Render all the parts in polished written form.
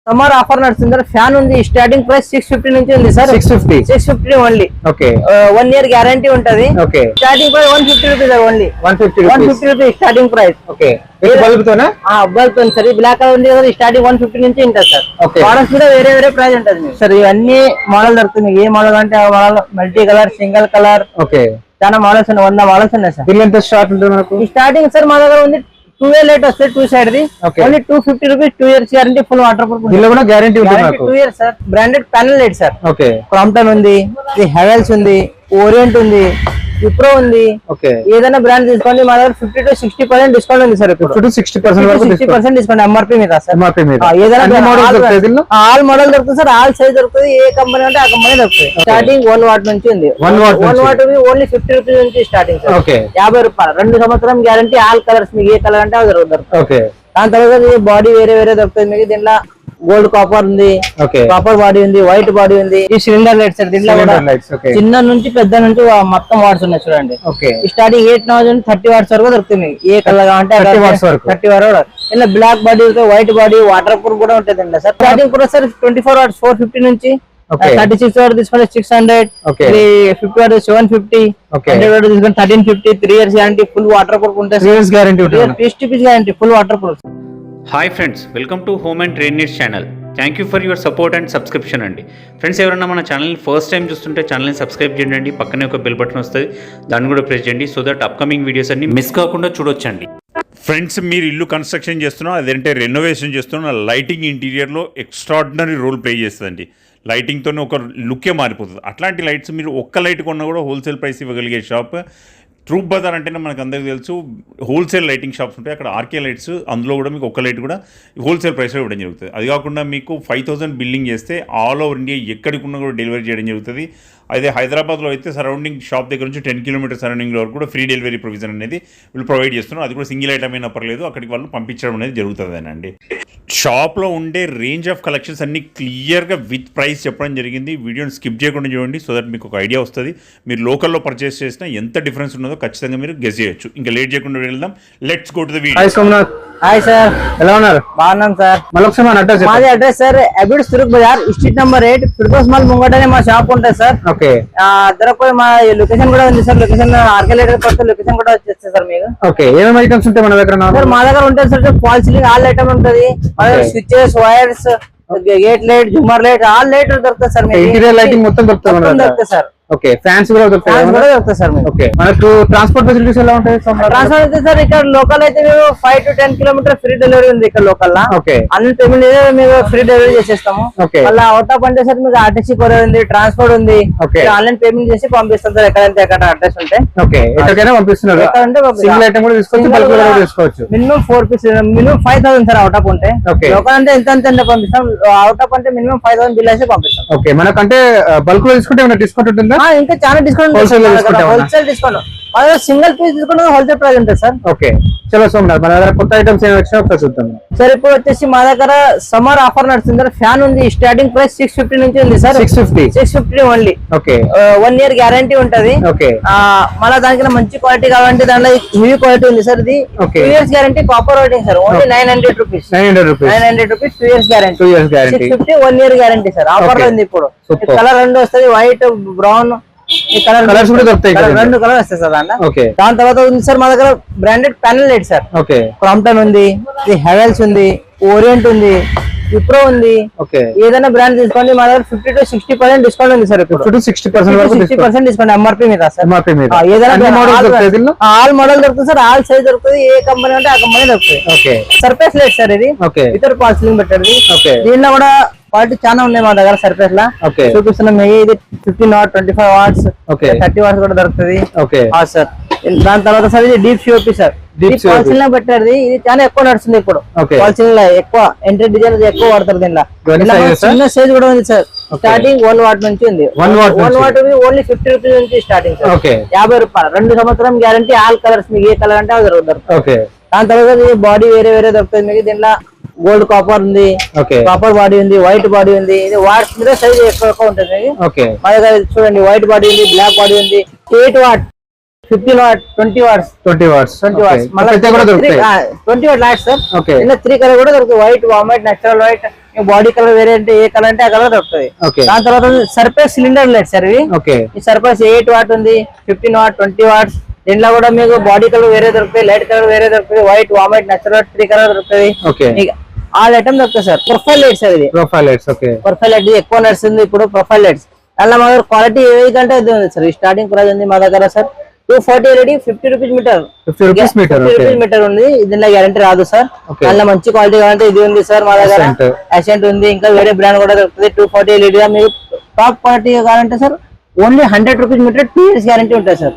Summer offer నడుస్తుంది sir. Fan ఉంది, starting price 650 నుంచి ఉంది sir. 650 only. Okay, 1 year guarantee ఉంటది. Okay, starting price 150 rupees sir. Only 150 rupees starting price. Okay, bulb తోనా? Bulb తో sir. ఈ బ్లాక్ కలర్ ఉంది కదా, స్టార్టింగ్ 150 నుంచి ఉంటుంది సార్. మోడల్స్ కూడా వేరే వేరే ప్రైస్ ఉంటుంది సార్. ఇవన్నీ మోడల్ దొరుకుతుంది. ఏ మోడల్ అంటే ఆ model, multi colour, single colour. Okay, చాలా మోడల్స్ ఉన్నాయి, 100 మోడల్స్ ఉన్నాయి సార్. బిల్ ఎంత స్టార్ట్ ఉంటుంది మనకు? స్టార్టింగ్ సార్ మా దగ్గర ఉంది 2 ఇయర్ లైట్ వస్తుంది, 2 side the. Only 250 rupees, 2 years guarantee, full water proof. దీనిలో కూడా గ్యారంటీ ఉంటుంది నాకు. 2 years sir. Branded panel light sir. Okay, Crompton ఉంది, హెవెల్స్ ఉంది, ఓరియంట్ ఉంది, విప్రో ఉంది. ఓకే, ఏదైనా బ్రాండ్ తీసుకోండి, మా దగ్గర 50 to 60% డిస్కౌంట్ ఉంది సార్. ఇప్పుడు 60% డిస్కౌంట్ ఎంఆర్పీ మీద సార్. ఏదైనా ఆల్ మోడల్ దొరుకుతుంది సార్. ఆల్ సైజ్ దొరుకుతుంది. ఏ కంపెనీ అంటే ఆ కంపెనీ దొరుకుతుంది. స్టార్టింగ్ 1 వాట్ నుంచి ఉంది. 1 వాట్ ఓన్లీ 50 రూపీస్ నుంచి స్టార్టింగ్ సార్. 50 రూపాయలు. 2 సంవత్సరం గ్యారంటీ. ఆల్ కలర్స్ మీకు ఏ కలర్ అంటే అది దొరుకుతుంది. దాని తర్వాత బాడీ వేరే వేరే దొరుకుతుంది మీకు. దీంట్లో గోల్డ్ కాపర్ ఉంది, కాపర్ బాడీ ఉంది, వైట్ బాడీ ఉంది. ఈ సిలిండర్ లైట్స్ సార్. దీంట్లో కూడా చిన్న నుంచి పెద్ద నుంచి మొత్తం వాట్స్ ఉన్నాయి చూడండి. స్టార్టింగ్ 8,000 30 వాట్స్ వరకు దొరుకుతుంది. ఏ కలర్ అంటే 30 వాట్స్. ఇలా black body, white body, water proof కూడా ఉంటుంది సార్. స్టార్టింగ్ కూడా సార్ 24 వాట్స్ 450 నుంచి 36 వాట్ తీసుకుంటే 600, 50 వాట్ 750, 100 వాట్ తీసుకుంటే 1350. 3 years guarantee, full waterproof ఉంటుంది. 3 years guarantee, piece to piece guarantee, full waterproof. Hi friends, welcome to home and trade needs channel. Thank you for your support and subscription అండి. Friends, ఎవరైనా మన ఛానల్ని first time చూస్తుంటే ఛానల్ని subscribe చేయండి. పక్కనే ఒక బెల్ బటన్ వస్తుంది, దాన్ని కూడా ప్రెస్ చేయండి. సో దట్ అప్కమింగ్ వీడియోస్ అన్ని మిస్ కాకుండా చూడొచ్చండి. ఫ్రెండ్స్, మీరు ఇల్లు కన్స్ట్రక్షన్ చేస్తున్నా, అదేంటే రెనోవేషన్ చేస్తున్నా, లైటింగ్ ఇంటీరియర్లో ఎక్స్ట్రాడినరీ రోల్ ప్లే చేస్తుందండి. లైటింగ్తోనే ఒక లుక్కే మారిపోతుంది. అట్లాంటి లైట్స్ మీరు ఒక్క లైట్ కొన్నా కూడా హోల్సేల్ ప్రైస్ ఇవ్వగలిగే షాప్ ట్రూప్ బజార్ అంటేనే మనకు అందరికీ తెలుసు. హోల్సేల్ లైటింగ్ షాప్స్ ఉంటాయి అక్కడ. ఆర్కే లైట్స్, అందులో కూడా మీకు ఒక్క లైట్ కూడా హోల్సేల్ ప్రైస్లో ఇవ్వడం జరుగుతుంది. అది కాకుండా మీకు 5,000 బిల్లింగ్ చేస్తే ఆల్ ఓవర్ ఇండియా ఎక్కడికి ఉన్నా కూడా డెలివరీ చేయడం జరుగుతుంది. అదే హైదరాబాద్లో అయితే సరౌండింగ్ షాప్ దగ్గర నుంచి 10 కిలోమీటర్ సరౌండింగ్ వరకు కూడా ఫ్రీ డెలివరీ ప్రొవిజన్ అనేది వీళ్ళు ప్రొవైడ్ చేస్తున్నారు. అది కూడా సింగిల్ ఐటమ్ అయినా పర్లేదు, అక్కడికి వాళ్ళు పంపించడం అనేది జరుగుతుందేనండి. షాప్లో ఉండే రేంజ్ ఆఫ్ కలెక్షన్స్ అన్ని క్లియర్గా విత్ ప్రైస్ చెప్పడం జరిగింది. వీడియోని స్కిప్ చేయకుండా చూడండి, సో దట్ మీకు ఒక ఐడియా వస్తుంది. మీరు లోకల్లో పర్చేస్ చేసినా ఎంత డిఫరెన్స్ ఉన్నదో ఖచ్చితంగా మీరు గెస్ చేయొచ్చు. ఇంకా లేట్ చేయకుండా వెళ్దాం. Let's go to the video. Hi sir, ఎలా ఉన్నారు? బాగున్నాం సార్. మాది address sir Abids Troop Bazar, street number 8, Firdaus mall ముంగటనే మా షాప్ ఉంటుంది సార్. ఓకే, దొరకపోయి మా లొకేషన్ కూడా ఉంది సార్. లొకేషన్ ఆర్కేలేటర్ పడితే లొకేషన్ కూడా వచ్చేస్తుంది సార్ మీకు. ఓకే, ఏమేమి ఐటమ్స్ ఉంటాయి మన దగ్గర? సార్ మా దగ్గర ఉంటుంది sir fall ceiling all item ఉంటుంది. స్విచెస్, వైర్స్, గేట్ లైట్, జూమర్ లైట్, ఆల్ లైట్ దొరుకుతుంది సార్. ఇంటీరియర్ లైటింగ్ మొత్తం దొరుకుతుంది సార్. ఓకే, ఫ్యాన్స్ కూడా దొరుకుతాయి సార్. ఓకే, మనకు ట్రాన్స్పోర్ట్ ఫెసిలిటీస్ ఎలా ఉంటాయి? ట్రాన్స్పోర్ట్ అయితే సార్ ఇక్కడ లోకల్ అయితే మేము 5 to 10 కిలోమీటర్ ఫ్రీ డెలివరీ ఉంది ఇక్కడ లోకల్ లా. ఓకే, అన్ని పేమెంట్ మేము ఫ్రీ డెలివరీ చేసేస్తాము. అలా అవుట్ ఆఫ్ అంటే సార్ మీకు ఆర్టీసీ కొరియర్ ఉంది, ట్రాన్స్పోర్ట్ ఉంది. ఆన్లైన్ పేమెంట్ చేసి పంపిస్తాం సార్ ఎక్కడంటే ఎక్కడ అడ్రస్ ఉంటే. ఓకే, ఎక్కడికైనా పంపిస్తున్నారు. సింగిల్ ఐటమ్ కూడా తీసుకోవచ్చు, బల్క్ కూడా తీసుకోవచ్చు. Minimum 4 pieces, minimum 5,000 sir out of ఉంటే. లోకల్ అంటే ఎంత పంపిస్తాం, అవుట్ ఆఫ్ అంటే మినిమం 5,000 బిల్ అయితే పంపిస్తాం. ఓకే, మనకంటే బల్క్ లో తీసుకుంటే ఏమైనా డిస్కౌంట్ ఉంటుందా? ఇంకా చాలా discount, wholesale discount. Single piece తీసుకుంటే హోల్సేల్ ప్రైస్ ఉంటుంది సార్. ఓకే, చలో సోమనాథ్, మన దగ్గర కొత్త ఐటమ్స్ ఏమి వచ్చినా ఒకసారి చూద్దాం సార్. ఇప్పుడు వచ్చేసి మా దగ్గర సమ్మర్ ఆఫర్ నడుస్తుంది సార్. ఫ్యాన్ ఉంది, స్టార్టింగ్ ప్రైస్ 650 నుంచి ఉంది sir. 650 only. Okay, 1 year guarantee ఉంటది. ఓకే, మళ్ళీ దానికి మంచి క్వాలిటీ కావాలంటే దాంట్లో హెవీ క్వాలిటీ ఉంది సార్. ఇది 2 years guarantee, copper waiting sir. Only 900 rupees. 2 years guarantee. 650 1 year guarantee sir. Offer ఉంది ఇప్పుడు. కలర్ 2 వస్తుంది, వైట్, బ్రౌన్. ఈ కలర్స్ కూడా దొరుకుతాయి, 2 కలర్ వస్తాయి సార్ దాంట్లో. దాని తర్వాత ఉంది సార్ మా దగ్గర branded panel light sir. Okay, Crompton ఉంది, హెవెల్స్ ఉంది, ఓరియంట్ ఉంది, విప్రో ఉంది. ఓకే, ఏదైనా బ్రాండ్ తీసుకోండి, మా దగ్గర 50 to 60% డిస్కౌంట్ ఉంది సార్. ఇప్పుడు 60% డిస్కౌంట్ ఎంఆర్పీ మీద సార్. ఏదైనా ఆల్ మోడల్ దొరుకుతుంది సార్. ఆల్ సైజ్ దొరుకుతుంది. ఏ కంపెనీ అంటే ఆ కంపెనీ దొరుకుతుంది. ఓకే, సర్ఫేస్ లైట్ సార్ ఇది. ఇతర ఫాల్ సీలింగ్ పెట్టండి. దీనిలో కూడా క్వాలిటీ చాలా ఉన్నాయి మా దగ్గర సర్ఫేస్ లా. చూపిస్తున్నాం. ఇది 15 వాట్, 25 వాట్స్, 30 వాట్స్ కూడా దొరుకుతుంది. సార్ దాని తర్వాత సార్ ఇది deep COP sir. Fall ceiling పెట్టారు. ఇది చాలా ఎక్కువ నడుస్తుంది ఇప్పుడు. ఫాల్ సీలింగ్ ఎక్కువ ఎంట్రీ డిజైన్ ఎక్కువ వాడతారు దీనిలో. చిన్న సైజ్ కూడా ఉంది సార్. స్టార్టింగ్ 1 వాట్ నుంచి ఉంది. 1 వాట్ ఓన్లీ 50 రూపీస్ నుంచి స్టార్టింగ్ సార్. 50 రూపాయలు. 2 సంవత్సరం గ్యారంటీ. ఆల్ కలర్స్ మీకు ఏ కలర్ అంటే అది దొరుకుతారు. దాని తర్వాత బాడీ వేరే వేరే దొరుకుతుంది మీకు. దీనిలో గోల్డ్ కాపర్ ఉంది, కాపర్ బాడీ ఉంది, వైట్ బాడీ ఉంది. ఇది వాట్స్ మీద సైజ్ ఎక్కువ ఉంటుంది. మా దగ్గర చూడండి వైట్ బాడీ ఉంది, బ్లాక్ బాడీ ఉంది. 8 watt, 15 watt, 20 watts, 20 watts 20 watt lights sir. 3 colour కూడా దొరుకుతాయి. White, warm white, natural white, body colour వేరే అంటే ఏ కలర్ అంటే ఆ కలర్ దొరుకుతుంది. దాని తర్వాత సర్ఫేస్ సిలిండర్ లైట్ సార్ ఇవి. ఈ సర్ఫేస్ 8 వాట్ ఉంది, 15 వాట్, 20 వాట్స్. దీంట్లో కూడా మీకు బాడీ కలర్ వేరే దొరుకుతాయి, లైట్ కలర్ వేరే దొరుకుతుంది, white, warm white, natural 3 colour దొరుకుతుంది. ఆల్ ఐటమ్ దొరుకుతాయి సార్. ప్రొఫైల్ లైట్స్ సార్ ఇది. ప్రొఫైల్ లైట్ ఎక్కువ నడుస్తుంది ఇప్పుడు ప్రొఫైల్ లైట్స్. అలా మా దగ్గర క్వాలిటీ ఏ కంటే అది ఉంది సార్. స్టార్టింగ్ ప్రైస్ ఉంది మా దగ్గర sir 240 ready 50 rupees metre. 50 rupees metre ఉంది. దీనిలో గ్యారంటీ రాదు సార్. అలా మంచి క్వాలిటీ కావాలంటే ఇది ఉంది సార్ మా దగ్గర. అసెంట్ ఉంది, ఇంకా వేరే బ్రాండ్ కూడా దొరుకుతుంది. 240 ఎల్ఈడి మీకు టాప్ క్వాలిటీ కావాలంటే sir only 100 rupees metre 2 years guarantee ఉంటుంది సార్.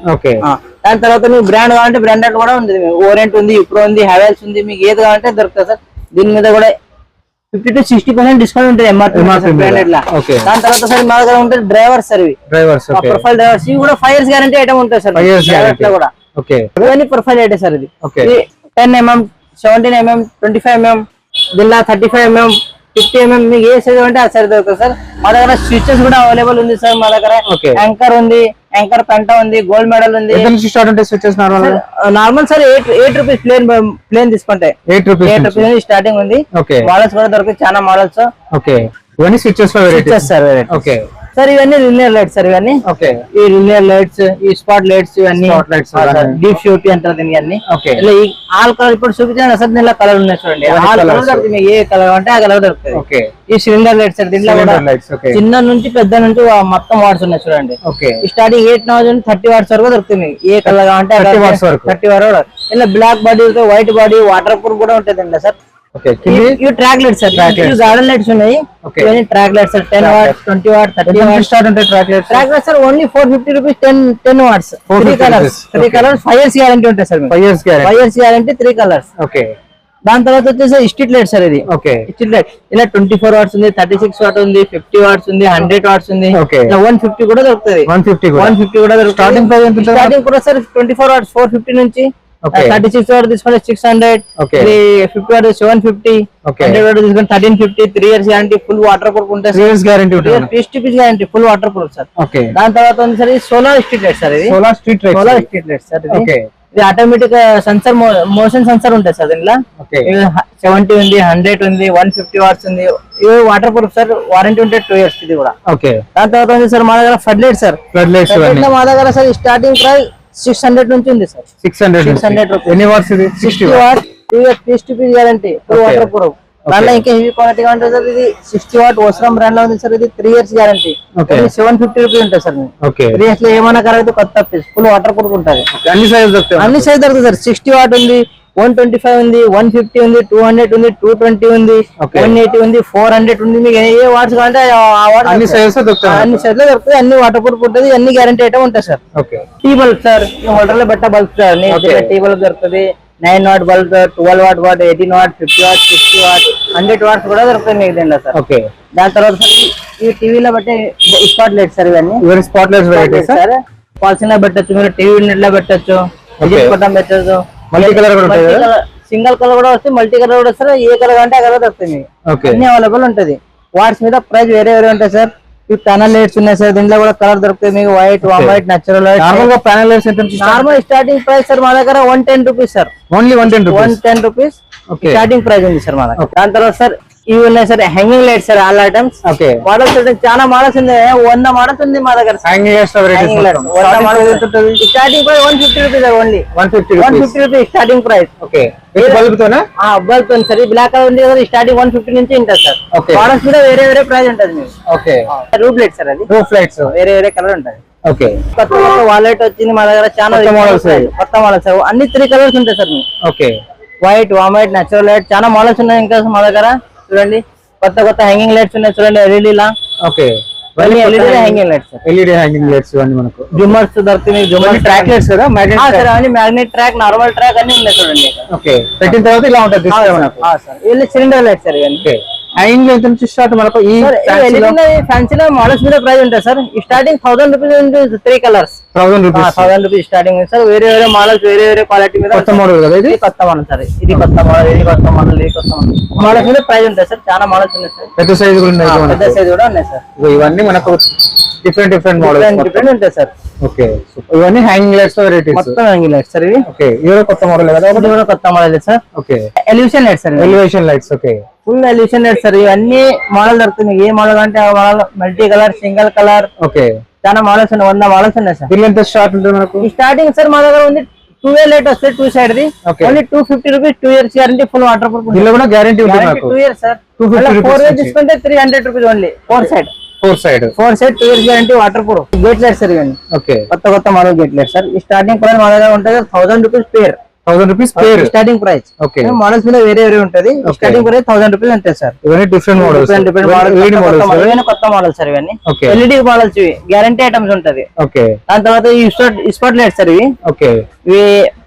దాని తర్వాత మీకు బ్రాండ్ కావాలంటే బ్రాండెడ్ కూడా ఉంది. ఓరియంట్ ఉంది, ఇప్రో ఉంది, హ్యావెల్స్ ఉంది. మీకు ఏది కావాలంటే దొరుకుతుంది సార్. దీని మీద కూడా 50 to 60% డిస్కౌంట్ ఉంటుంది ఎంఆర్పీ బ్రాండెడ్ లా. దాని తర్వాత సార్ మా దగ్గర ఉంటుంది డ్రైవర్స్ సార్. ఇవి ప్రొఫైల్ డ్రైవర్స్, ఇవి కూడా 5 years గ్యారంటీ ఐటమ్ ఉంటుంది సార్. కూడా ఇవన్నీ ప్రొఫైల్ ఐటమ్ సార్. ఇది 10 mm, 17 mm, 25 mm, దీనిలో 35 mm, 50 mm మీకు ఏ సైజ్ అంటే ఆ సైజ్ దొరుకుతుంది సార్. మా దగ్గర స్విచెస్ కూడా అవైలబుల్ ఉంది సార్ మా దగ్గర. యాంకర్ ఉంది, యాంకర్ పెంటా ఉంది, గోల్డ్ మెడల్ ఉంది. నార్మల్ సార్ 8 రూపీస్ ప్లేన్ తీసుకుంటే 8 రూపీస్ స్టార్టింగ్ ఉంది. మోడల్స్ కూడా దొరుకుతాయి, చాలా మోడల్స్. స్విచెస్ సార్ సార్ ఇవన్నీ లినియర్ లైట్స్ సార్. ఇవన్నీ ఈ లినియర్ లైట్స్, ఈ స్పాట్ లైట్స్, ఇవన్నీ డీప్ షూట్ అంటారు దీన్ని. అన్ని ఆల్ కలర్ ఇప్పుడు చూపించాను సార్. దీనిలో కలర్ ఉన్నాయి చూడండి. ఆల్ కలర్ దొరుకుతుంది, ఏ కలర్ అంటే ఆ కలర్ దొరుకుతుంది. ఈ సిలిండర్ లైట్స్ సార్. దీనిలో కూడా చిన్న నుంచి పెద్ద నుంచి మొత్తం వాట్స్ ఉన్నాయి చూడండి. స్టార్టింగ్ 8,000 30 వాట్స్ వరకు దొరుకుతుంది. ఏ కలర్ కావాలంటే 30 వరకు. ఇలా black body, white body, water proof కూడా ఉంటుంది అండి sir. Track lights sir. Garden lights ఉన్నాయి. Track lights sir 10 watt, 20 watt, 30 watt start ఉంటాయి. Track lights sir only 450 rupees 10 watts. 3 colours 5 years guarantee ఉంటాయి సార్. 5 years guarantee 3 colours. దాని తర్వాత వచ్చేసి street light sir. ఇది స్ట్రీట్ లైట్ ఇలా 24 watts ఉంది, 36 what ఉంది, 50 వాట్స్ ఉంది, 100 వాట్స్ ఉంది, 150 కూడా దొరుకుతుంది. 150 కూడా దొరుకుతుంది. స్టార్టింగ్ కూడా సార్ 24 వాట్స్ 450 నుంచి 36 వాట్ తీసుకుంటే 600, 50 వాట్ 750, 100 వాట్ తీసుకుంటే 1350. 3 years guarantee, full waterproof ఉంటుంది. 3 years గ్యారంటీ ఉంటుంది. Piece guarantee, full waterproof sir. దాని తర్వాత ఉంది sir solar street light sir. ఇది సోలార్ స్ట్రీట్ లైట్ సార్. ఇది ఆటోమేటిక్ సెన్సర్, మోషన్ సెన్సర్ ఉంటుంది సార్. దీనిలో 70 ఉంది, 100 ఉంది, 150 వాట్స్ ఉంది. ఇవి వాటర్ ప్రూఫ్ సార్. వారంటీ ఉంటే 2 years ఇది కూడా. దాని తర్వాత ఉంది సార్ మా దగ్గర ఫ్లడ్ లైట్ సార్. మా దగ్గర సార్ స్టార్టింగ్ ప్రైస్ 600 నుంచి ఉంది సార్. 600 రూపీస్. ఎన్ని వాట్స్ ఇది? 60 watt. Piece guarantee, full waterproof. దాంట్లో ఇంకా హెవీ క్వాలిటీ గా ఉంటుంది సార్. ఇది 60 వాట్ ఓస్రామ్ బ్రాండ్ లో ఉంది సార్. ఇది 3 years గ్యారంటీ. 750 రూపీస్ ఉంటుంది సార్. 3 years లో ఏమైనా కరెక్ట్ కొత్త పీస్, ఫుల్ వాటర్ ప్రూఫ్ ఉంటుంది. అన్ని సైజ్ దొరుకుతాయి సార్. 60 వాట్ ఉంది, 125 ఉంది, 150 ఉంది, 200 ఉంది, 220 ఉంది, 180 ఉంది, 400 ఉంది. మీకు ఏ వాట్స్ కావాలంటే ఆ వాట్స్ అన్ని సైజ్ లో దొరుకుతాయి. అన్ని వాటర్ ప్రూఫ్ ఉంటుంది, అన్ని గ్యారంటీ ఐటమ్ ఉంటాయి sir. T bulb sir. Hotel లో పెట్టే బల్బ్ సార్. టీ బల్బ్ దొరుకుతుంది. 9 watt bulb, 12 watt, 18 watt, 50 watt, 60 watt, 100 watts కూడా దొరుకుతాయి మీకు దీనిలో సార్. దాని తర్వాత సార్ ఈ టీవీలో బట్టే స్పాట్ లైట్ సార్. ఇవన్నీ స్పాట్ లైట్స్ సార్. పాల్సిన్ లో పెట్టచ్చు, మీరు టీవీ యూనిట్ లో పెట్టచ్చు, పెట్టచ్చు. మల్టీ కలర్ కూడా ఉంటుంది. సింగిల్ కలర్ కూడా వస్తుంది, మల్టీ కలర్ కూడా వస్తారు. ఏ కలర్ అంటే ఆ కలర్ వస్తుంది. అన్ని అవైలబుల్ ఉంటుంది. వాట్స్ మీద ప్రైస్ వేరే ఉంటాయి సార్. ప్యానల్ లైట్స్ ఉన్నాయి సార్. దీంట్లో కూడా కలర్ దొరుకుతాయి మీకు. White, warm white, natural light. Normal గా panel lights normal starting price sir మా దగ్గర 110 rupees sir. Only 110 rupees starting price ఉంది సార్ మా దగ్గర. దాని తర్వాత సార్ ఇవి ఉన్నాయి sir hanging lights sir. All items models చాలా మోడల్స్ ఉంది. 100 మోడల్స్ ఉంది మా దగ్గర. Starting price 150 rupees only. 150 rupees starting price. Bulb తో సార్. బ్లాక్ కలర్ ఉంది కదా, స్టార్టింగ్ 150 నుంచి ఉంటుంది సార్. మోడల్స్ కూడా వేరే ప్రైస్ ఉంటుంది మీకు. Roof light sir. అది రూఫ్ లైట్స్ వేరే కలర్ ఉంటుంది. కొత్త వాలెట్ వచ్చింది మా దగ్గర. చాలా మోడల్స్, కొత్త మోడల్స్. అన్ని 3 కలర్స్ ఉంటాయి సార్ మీకు. White, warm white, natural light, చాలా మోడల్స్ ఉన్నాయి ఇంకా మా దగ్గర. చూడండి కొత్త హ్యాంగింగ్ లైట్స్ ఉన్నాయి చూడండి. ఎల్ఈడి లా. ఎల్ఈడి హ్యాంగింగ్ లైట్స్ ఇవన్నీ మనకు. జుమ్మర్స్ దొరుకుతాయి. జుమ్మర్ ట్రాక్ లైట్స్ కదా, మ్యాగ్నెట్ ట్రాక్, నార్మల్ ట్రాక్ అన్ని ఉన్నాయి చూడండి. పెట్టిన తర్వాత ఇలా ఉంటుంది సిలిండర్ లైట్ సార్. ఇవన్నీ హ్యాంగింగ్ ఎంత నుంచి స్టార్ట్ మనకు? ఈ ఫ్యాన్సీలో మోడల్స్ మీద ప్రైస్ ఉంటుంది సార్. స్టార్టింగ్ 1000 రూపీస్ నుంచి 3 కలర్స్. 1000 rupees starting sir. వేరే మోడల్స్, వేరే క్వాలిటీ మీద. కొత్త మోడల్ కదా ఇది? కొత్త మోడల్ సార్. ఇది కొత్త మోడల్, ఇది కొత్త మోడల్, ఇది కొత్త మోడల్స్ మీద ప్రైస్ ఉంటుంది సార్. చాలా మోడల్స్ ఉన్నాయి సార్. పెద్ద సైజ్ కూడా ఉన్నాయి సార్. ఇవన్నీ మనకు డిఫరెంట్ మోడల్స్ ఉంటాయి సార్. ఇవన్నీ హ్యాంగింగ్ లైట్స్ వెరైటీస్. మొత్తం హ్యాంగింగ్ లైట్స్ సార్ ఇవి. ఇవి కొత్త మోడల్ కదా? ఒకటి కూడా కొత్త model sir. Elevation lights sir. Elevation lights. Full elution light sir. ఇవన్నీ మోడల్ దొరుకుతుంది. ఏ మోడల్ అంటే ఆ model, multi colour, single colour, okay. చాలా మోడల్స్ ఉన్నాయి. 100 మోడల్స్ ఉన్నాయి సార్. దీనిలో ఎంత స్టార్ట్ ఉంటుంది మనకు? ఈ స్టార్టింగ్ సార్ మా దగ్గర ఉంది 2 లైట్ వస్తుంది, 2 side the. Okay. Only 250 rupees, 2 years guarantee, full water proof. దీనిలో కూడా గ్యారంటీ ఉంటుంది నాకు. 2 ఇయర్స్ సార్. 250 4 rupees ఇయర్స్ నుంచి. తీసుకుంటే 300 rupees only. 4 side 4 side. 2 years guarantee, water proof. Gate light sir ఇవన్నీ ఓకే. కొత్త మోడల్ గేట్ లైట్ సార్. ఈ starting price మా దగ్గర ఉంటుంది 1000 rupees pair. 1000 rupees pair starting price. Okay. Models మీద వేరే ఉంటది. స్టార్టింగ్ ప్రైస్ 1000 రూపీస్ అంతే సార్. ఇవన్నీ డిఫరెంట్ మోడల్స్. డిఫరెంట్ మోడల్స్, కొత్త మోడల్స్ సార్ ఇవన్నీ. Okay. ఎల్ఈడి మోడల్స్ ఇవి, గ్యారంటీ ఐటమ్స్ ఉంటది. ఓకే. దాని తర్వాత ఈ స్పాట్ లైట్ సార్ ఇవి. ఓకే. ఇవి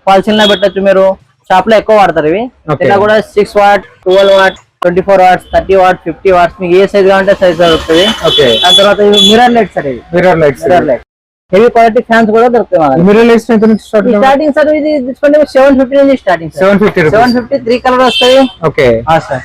పాల్సిల్ లో పెట్టచ్చు, మీరు షాప్ లో ఎక్కువ వాడతారు ఇవి. Okay. ఇలా కూడా 6 watt, 12 watt, 24 watts, 30 watt, 50 watts, మీకు ఏ సైజ్ కావాలంటే సైజ్ దొరుకుతుంది. ఓకే. దాని తర్వాత ఇవి మిర్రర్ లైట్ సార్. ఇవి mirror lights. Mirror light, heavy quality fans కూడా దొరుకుతాయి మన దగ్గర. మిర్రర్ లైట్స్ ఎంత నుంచి స్టార్ట్? స్టార్టింగ్ సార్ ఇది తీసుకోండి 750 నుంచి స్టార్టింగ్. 750 రూపీస్. 750 3 కలర్ వస్తాయి. ఓకే. సార్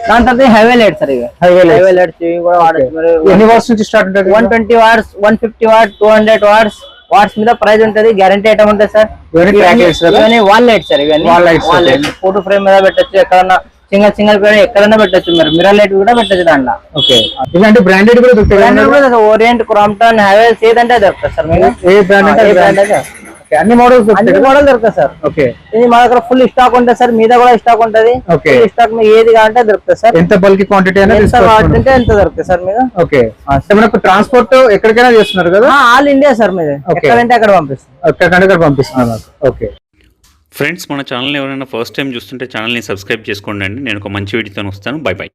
దాని తర్వాత హైవే లైట్ సార్. ఇవి హైవే లైట్స్ ఇవి కూడా వాడచ్చు మీరు. ఎన్ని వాట్స్ నుంచి స్టార్ట్ ఉంటుంది? 120 వాట్స్, 150 వాట్, 200 వాట్స్ మీద ప్రైస్ ఉంటది. గ్యారంటీ ఐటమ్ ఉంటుంది సార్. ఇవన్నీ track lights కదా? ఇవన్నీ వాల్ లైట్ సార్. ఇవన్నీ Wall lights, wall okay. Light photo frame మీద పెట్టచ్చు, ఎక్కడన్నా సింగల్ పేరు ఎక్కడన్నా పెట్టచ్చు. మీరు మిర్రర్ లైట్ కూడా పెట్టచ్చు దాంట్లో. ఓకే. ఇలాంటి బ్రాండెడ్ కూడా దొరుకుతాయి. ఓరియంట్, క్రాంప్టన్, హ్యావెల్స్ ఏదంటే దొరుకుతుంది సార్. మీకు ఏ బ్రాండ్ అంటే ఏ brand అయితే ఓకే. అన్ని మోడల్స్ అన్ని దొరుకుతాయి. మోడల్ దొరుకుతుంది సార్. ఓకే. ఇది మా దగ్గర ఫుల్ స్టాక్ ఉంటుంది సార్. మీద కూడా స్టాక్ ఉంటది. Okay. స్టాక్ మీకు ఏది కావాలంటే దొరుకుతుంది సార్. ఎంత బల్క్ క్వాంటిటీ అయినా ఎంత తీసుకోవచ్చు. వాడుతుంటే ఎంత దొరుకుతుంది సార్ మీకు. ఓకే. అంటే మనకు ట్రాన్స్పోర్ట్ ఎక్కడికైనా చేస్తున్నారు కదా? ఆల్ ఇండియా సార్ మీది. Okay. ఎక్కడంటే అక్కడ పంపిస్తాం. అక్కడ పంపిస్తున్నారు నాకు. ఓకే. ఫ్రెండ్స్ మన ఛానల్ ఎవరైనా ఫస్ట్ టైం చూస్తుంటే ఛానల్ని సబ్స్క్రైబ్ చేసుకోండి అండి. నేను ఒక మంచి వీడియోతో వస్తాను. By by.